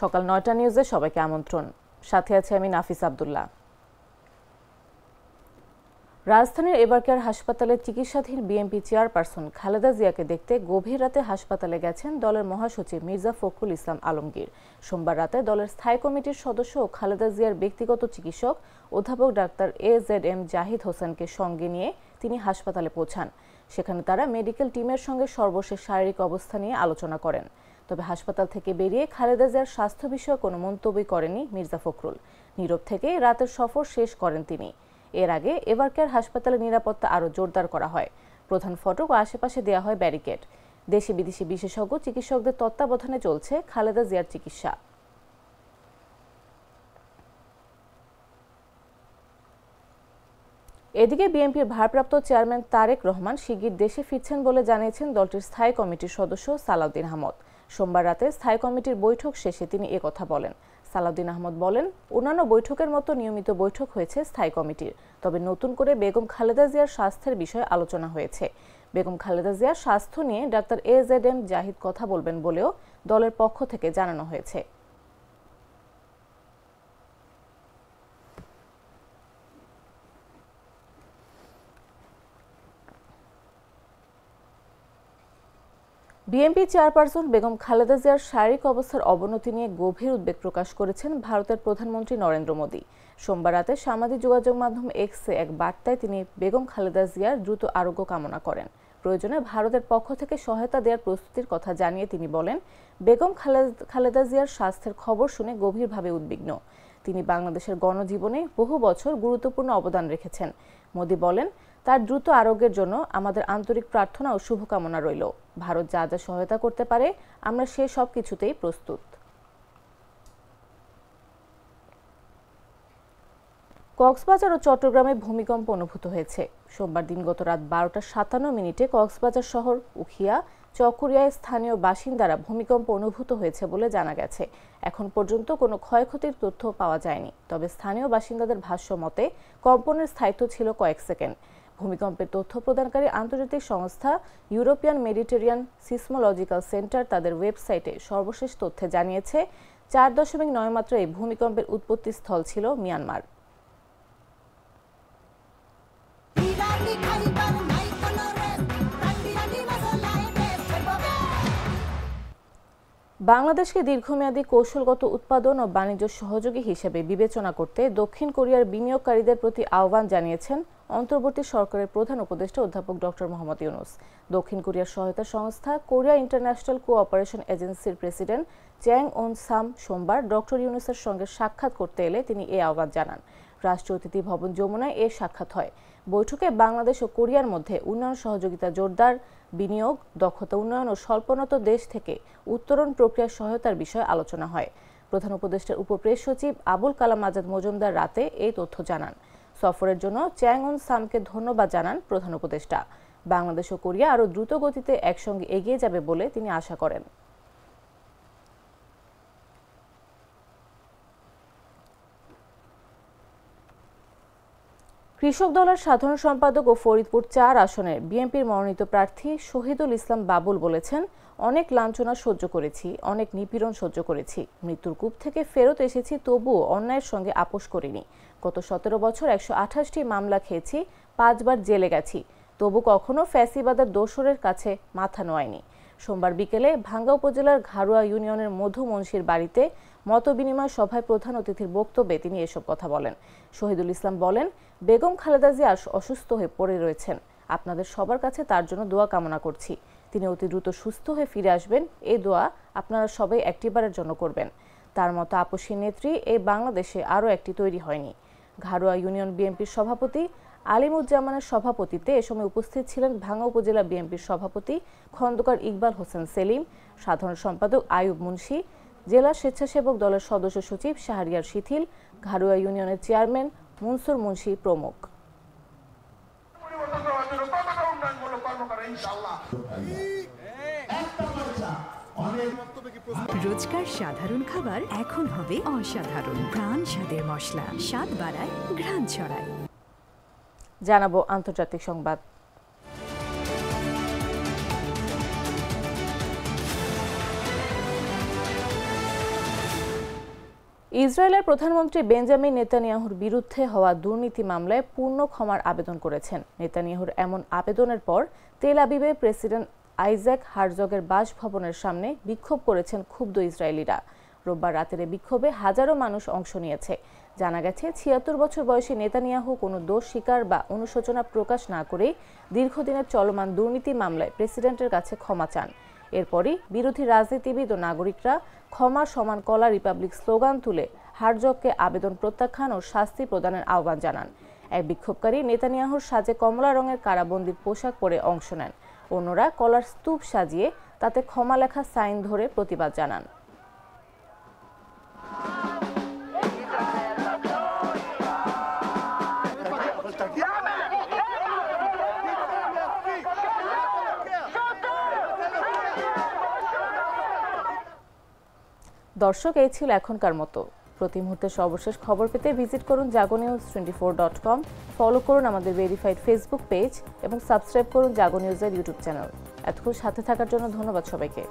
সকাল ৯টা নিউজে সবাইকে আমন্ত্রণ। সাথে আছে আমি নাফিস আব্দুল্লাহ। রাজধানীর এবারকেয়ার হাসপাতালে চিকিৎসাধীন বিএনপি চেয়ারপারসন খালেদা জিয়াকে দেখতে গভীর রাতে হাসপাতালে গেছেন দলের মহাসচিব মির্জা ফখরুল ইসলাম আলমগীর। সোমবার রাতে দলের স্থায়ী কমিটির সদস্য ও খালেদা জিয়ার ব্যক্তিগত চিকিৎসক অধ্যাপক ডাক্তার AZM জাহিদ হোসেনকে সঙ্গে নিয়ে তিনি হাসপাতালে পৌঁছান। সেখানে তারা মেডিকেল টিমের সঙ্গে সর্বশেষ শারীরিক অবস্থা নিয়ে আলোচনা করেন। তবে হাসপাতাল থেকে বেরিয়ে খালেদা জিয়ার স্বাস্থ্য বিষয়ে কোনো মন্তব্যই করেনি মির্জা ফখরুল। নীরব থেকে রাতের সফর শেষ করেন তিনি। এর আগে এবারকেয়ার হাসপাতালের নিরাপত্তা আরও জোরদার করা হয়। প্রধান ফটক ও আশেপাশে দেওয়া হয় ব্যারিকেড। দেশি বিদেশি বিশেষজ্ঞ চিকিৎসকদের তত্ত্বাবধানে চলছে খালেদা জিয়ার চিকিৎসা। এদিকে বিএনপির ভারপ্রাপ্ত চেয়ারম্যান তারেক রহমান শিগগির দেশে ফিরছেন বলে জানিয়েছেন দলটির স্থায়ী কমিটির সদস্য সালাউদ্দিন আহমদ। সোমবার রাতে স্থায়ী কমিটির বৈঠক শেষে তিনি একথা বলেন। সালাউদ্দিন আহমদ বলেন, অন্যান্য বৈঠকের মতো নিয়মিত বৈঠক হয়েছে স্থায়ী কমিটির, তবে নতুন করে বেগম খালেদা জিয়ার স্বাস্থ্যের বিষয়ে আলোচনা হয়েছে। বেগম খালেদা জিয়ার স্বাস্থ্য নিয়ে ডাক্তার AZM জাহিদ কথা বলবেন বলেও দলের পক্ষ থেকে জানানো হয়েছে। বিএনপি চেয়ারপারসন বেগম খালেদা জিয়ার শারীরিক অবস্থার অবনতি নিয়ে গভীর উদ্বেগ প্রকাশ করেছেন ভারতের প্রধানমন্ত্রী নরেন্দ্র মোদী। সোমবার রাতে সামাজিক যোগাযোগ মাধ্যম এক্সে এক বার্তায় তিনি বেগম খালেদা জিয়ার দ্রুত আরোগ্য কামনা করেন। প্রয়োজনে ভারতের পক্ষ থেকে সহায়তা দেওয়ার প্রস্তুতির কথা জানিয়ে তিনি বলেন, বেগম খালেদা জিয়ার স্বাস্থ্যের খবর শুনে গভীরভাবে উদ্বিগ্ন। তিনি বাংলাদেশের গণজীবনে বহু বছর গুরুত্বপূর্ণ অবদান রেখেছেন। মোদী বলেন, তার দ্রুত আরোগ্যের জন্য আমাদের আন্তরিক প্রার্থনা ও শুভকামনা রইল। ভারত যা যা সহায়তা করতে পারে আমরা সে সব কিছুতেই প্রস্তুত। কক্সবাজার ও চট্টগ্রামে ভূমিকম্প অনুভূত হয়েছে। সোমবার দিনগত রাত 12:57 কক্সবাজার শহর, উখিয়া, চকরিয়ায় স্থানীয় বাসিন্দারা ভূমিকম্প অনুভূত হয়েছে বলে জানা গেছে। এখন পর্যন্ত কোনো ক্ষয়ক্ষতির তথ্য পাওয়া যায়নি, তবে স্থানীয় বাসিন্দাদের ভাষ্য মতে কম্পনের স্থায়িত্ব ছিল কয়েক সেকেন্ড। ভূমিকম্পের তথ্য প্রদানকারী আন্তর্জাতিক সংস্থা ইউরোপিয়ান মেডিটেরিয়ান সিসমোলজিক্যাল সেন্টার তাদের ওয়েবসাইটে সর্বশেষ তথ্যে জানিয়েছে 4.9 মাত্রায় এই ভূমিকম্পের উৎপত্তি স্থল ছিল মিয়ানমার। বাংলাদেশকে দীর্ঘমেয়াদী কৌশলগত উৎপাদন ও বাণিজ্য সহযোগী হিসেবে বিবেচনা করতে দক্ষিণ কোরিয়ার বিনিয়োগকারীদের প্রতি আহ্বান জানিয়েছেন অন্তর্বর্তী সরকারের প্রধান উপদেষ্টা অধ্যাপক ডক্টর মোহাম্মদ ইউনুস। দক্ষিণ কোরিয়ার সহায়তা সংস্থা কোরিয়া ইন্টারন্যাশনাল কোঅপারেশন এজেন্সির প্রেসিডেন্ট চ্যাং ওন সাম সোমবার ডক্টর ইউনুসের সঙ্গে সাক্ষাৎ করতে এলে তিনি এই আহ্বান জানান। রাষ্ট্রীয় অতিথি ভবন যমুনায় এ সাক্ষাৎ হয়। বৈঠকে বাংলাদেশ ও কোরিয়ার মধ্যে উন্নয়ন সহযোগিতা জোরদার, বিনিয়োগ, দক্ষতা উন্নয়ন ও স্বল্পোন্নত দেশ থেকে উত্তরণ প্রক্রিয়া সহায়তার বিষয়ে আলোচনা হয়। প্রধান উপদেষ্টার উপপ্রেস সচিব আবুল কালাম আজাদ মজুমদার রাতে এই তথ্য জানান। সফরের জন্য চ্যাং ওন সামকে ধন্যবাদ জানান প্রধান উপদেষ্টা। বাংলাদেশ ও কোরিয়া আরও দ্রুত গতিতে একসঙ্গে এগিয়ে যাবে বলে তিনি আশা করেন। কৃষক দলের সাধারণ সম্পাদক ও ফরিদপুর 4 আসনের বিএনপির মনোনীত প্রার্থী শহীদুল ইসলাম বাবুল বলেছেন, অনেক লাঞ্ছনা সহ্য করেছি, অনেক নিপীড়ন সহ্য করেছি, মৃত্যুর কূপ থেকে ফেরত এসেছি, তবুও অন্যায়ের সঙ্গে আপোষ করিনি। গত 17 বছর 128টি মামলা খেয়েছি, 5 বার জেলে গেছি, তবু কখনো ফ্যাসিবাদের দোসরের কাছে মাথা নোয়াইনি। সোমবার বিকেলে ভাঙ্গা উপজেলার ঘাড়ুয়া ইউনিয়নের মধু মুন্সির বাড়িতে মতবিনিময় সভায় প্রধান অতিথির বক্তব্যে তিনি এসব কথা বলেন। শহীদুল ইসলাম বলেন, বেগম খালেদা জিয়া অসুস্থ হয়ে পড়ে রয়েছেন, আপনাদের সবার কাছে তার জন্য দোয়া কামনা করছি। তিনি অতি দ্রুত সুস্থ হয়ে ফিরে আসবেন, এই দোয়া আপনারা সবাই একটিবারের জন্য করবেন। তার মতো আপসী নেত্রী এই বাংলাদেশে আরও একটি তৈরি হয়নি। ঘাড়ুয়া ইউনিয়ন বিএনপির সভাপতি আলিমুজ্জামানের সভাপতিত্বে এ সময় উপস্থিত ছিলেন ভাঙ্গা উপজেলা বিএনপির সভাপতি খন্দকার ইকবাল হোসেন সেলিম, সাধারণ সম্পাদক আয়ুব মুন্সি, জেলা স্বেচ্ছাসেবক দলের সদস্য সচিব শাহরিয়ার শিথিল, ঘাড়ুয়া ইউনিয়নের চেয়ারম্যান মুনসুর মুন্সি প্রমুখ। রোজকার সাধারণ খাবার এখন হবে অসাধারণ। প্রাণ স্বাদের মশলা, স্বাদ বাড়ায়, ঘ্রাণ ছড়ায়। জানাবো আন্তর্জাতিক সংবাদ। ইসরায়েলের প্রধানমন্ত্রী বেঞ্জামিন নেতানিয়াহুর বিরুদ্ধে হওয়া দুর্নীতি মামলায় পূর্ণ ক্ষমার আবেদন করেছেন। নেতানিয়াহুর এমন আবেদনের পর তেল আবিবে প্রেসিডেন্ট আইজ্যাক হারজগের বাসভবনের সামনে বিক্ষোভ করেছেন ক্ষুব্ধ ইসরায়েলিরা। রোববার রাতের বিক্ষোভে হাজারো মানুষ অংশ নিয়েছে। জানা গেছে ৭৬ বছর বয়সী নেতানিয়াহু কোনো দোষ স্বীকার বা অনুশোচনা প্রকাশ না করেই দীর্ঘদিনের চলমান দুর্নীতি মামলায় প্রেসিডেন্টের কাছে ক্ষমা চান। এরপরই বিরোধী রাজনীতিবিদ ও নাগরিকরা ক্ষমা সমান কলা রিপাবলিক স্লোগান তুলে হারজগকে আবেদন প্রত্যাখ্যান ও শাস্তি প্রদানের আহ্বান জানান। এক বিক্ষোভকারী নেতানিয়াহুর সাজে কমলা রঙের কারাবন্দির পোশাক পরে অংশ নেন। অন্যরা কলার স্তূপ সাজিয়ে তাতে ক্ষমা লেখা সাইন ধরে প্রতিবাদ জানান। দর্শক, এই ছিল এখনকার মতো। প্রতি মুহূর্তে সর্বশেষ খবর পেতে ভিজিট করুন jagonews24.com, ফলো করুন আমাদের ভেরিফাইড ফেসবুক পেজ এবং সাবস্ক্রাইব করুন জাগো নিউজের ইউটিউব চ্যানেল। এতক্ষণ সাথে থাকার জন্য ধন্যবাদ সবাইকে।